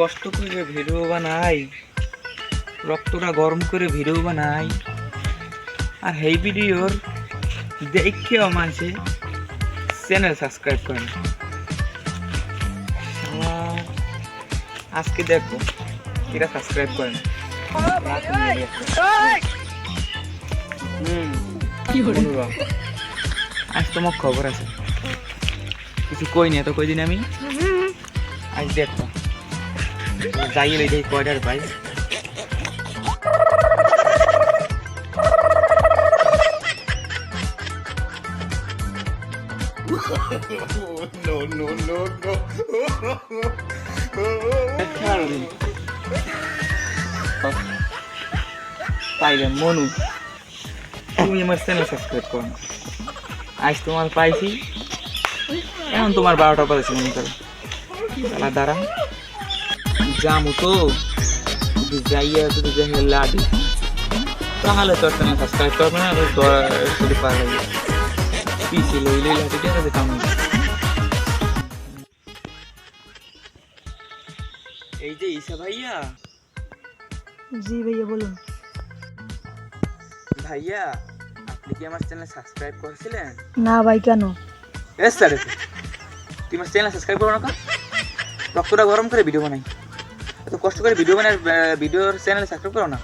কষ্ট করে ভিডিও বানাই, রক্তটা গরম করে ভিডিও বানাই, আর এই ভিডিওর দেখেও মানুষে চ্যানেল সাবস্ক্রাইব করে না। আজকে দেখো এরা সাবস্ক্রাইব করে না। আজ তোমার খবর আছে, কিছু কই না তো কইদিন আমি। আজ দেখো যাই দেখি কয়টার পাই। পাইলে মনু, তুমি আমার চ্যানেল সাবস্ক্রাইব করো না। আজ তোমার পাইছি, এখন তোমার 12টা বাজেছে মনে করো। দাঁড়া জামু তো যাইয়া যদি যাই লাডি, তাহলে তোর চ্যানেল সাবস্ক্রাইব করবে না। যদি পারে পিসি লইলে লাঠিটা কাছে কাম। এই যে ঈশা ভাইয়া। জি ভাইয়া বলুন। ভাইয়া আপনি কি আমার চ্যানেল সাবস্ক্রাইব করেছিলেন? না ভাই, কেন? এস স্যার, তুমি আমার চ্যানেল সাবস্ক্রাইব করো না? রক্তটা গরম করে ভিডিও বানাই, এত কষ্ট করে ভিডিও বানাই, ভিডিওর চ্যানেল সাবস্ক্রাইব করো না?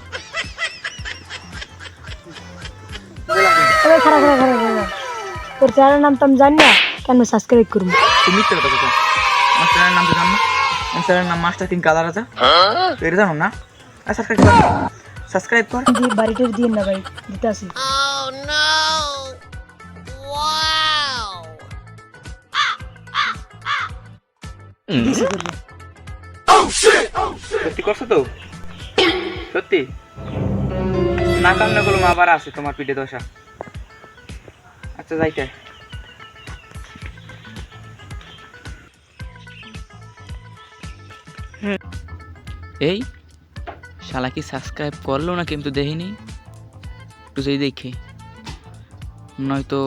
তোর চ্যানেলের নাম তো আমি জানি না, কেন সাবস্ক্রাইব করবো? তুমি মিথ্যে কথা বলছো। আমার চ্যানেলের নাম তো জানো না? আমার চ্যানেলের নাম মাস্টার কিং কাদা রাজা, তো এটা জানো না? আর সাবস্ক্রাইব কর, সাবস্ক্রাইব কর। জি বাড়িতে দিয়ে না ভাই, দিতে আসি। সত্যি করছো তো? সত্যি না কামনা করলো আবার আছে তোমার পিঠে দশা। আচ্ছা যাইতে এই শালা কি সাবস্ক্রাইব করলো না কিন্তু দেখিনি, একটু যদি দেখি, নয়তো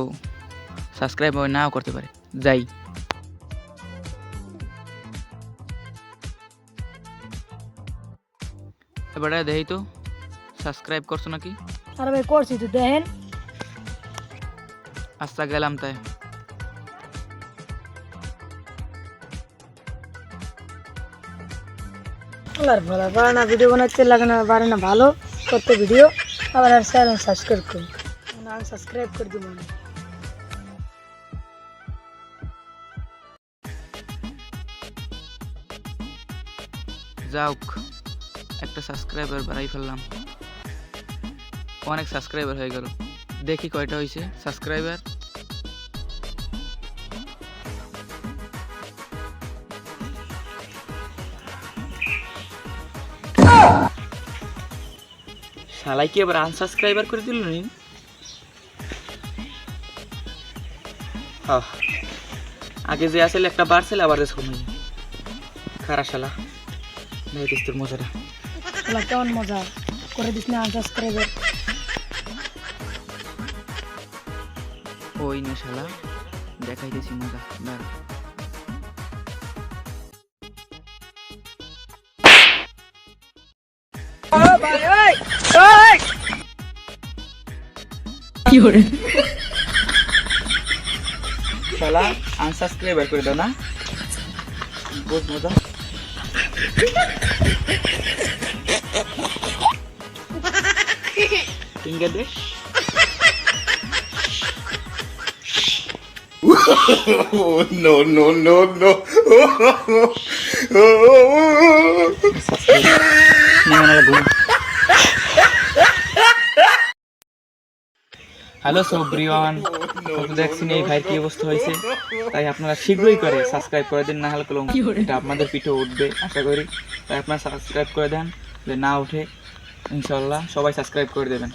সাবস্ক্রাইব নাও করতে পারে। যাই এবারে দেখি তো সাবস্ক্রাইব করছো নাকি। আরে ভাই করছি তো, দেখেন। আচ্ছা গেলাম তাই। আর ভালো পারে না, ভিডিও বানাতে লাগে না, পারে না ভালো করতে ভিডিও, আবার আর চ্যানেল সাবস্ক্রাইব করুন। আমি সাবস্ক্রাইব করে দিব না। যাওক, একটা সাবস্ক্রাইবার বাড়াই ফেললাম, অনেক সাবস্ক্রাইবার হয়ে গেল। দেখি কয়টা হয়েছে সাবস্ক্রাইবার। শালাই কি এবার আনসাবস্ক্রাইবার করে দিল নি? আগে যে আসলে একটা বাড়ছিল আবার কমে খারাপ শালা। দেখিস তোর মজাটা। শালা কেমন মজা করে দিস না আনসাবস্ক্রাইবার। ওই না শালা, দেখাইতেছি মজা। দাঁড়া শালা আনসাবস্ক্রাইবার করে দাও না, বহুত মজা। ফিঙ্গার দে। No, no, no, no. Hello সব্রিয়ান, দেখছেন এই ভাইয়ের কি অবস্থা হয়েছে। তাই আপনারা শীঘ্রই করে সাবস্ক্রাইব করে দিন, না হলে কলম এটা আপনাদের পিঠে উঠবে আশা করি। তাই আপনারা সাবস্ক্রাইব করে দেন, যদি না উঠে ইনশাল্লাহ সবাই সাবস্ক্রাইব করে দেবেন।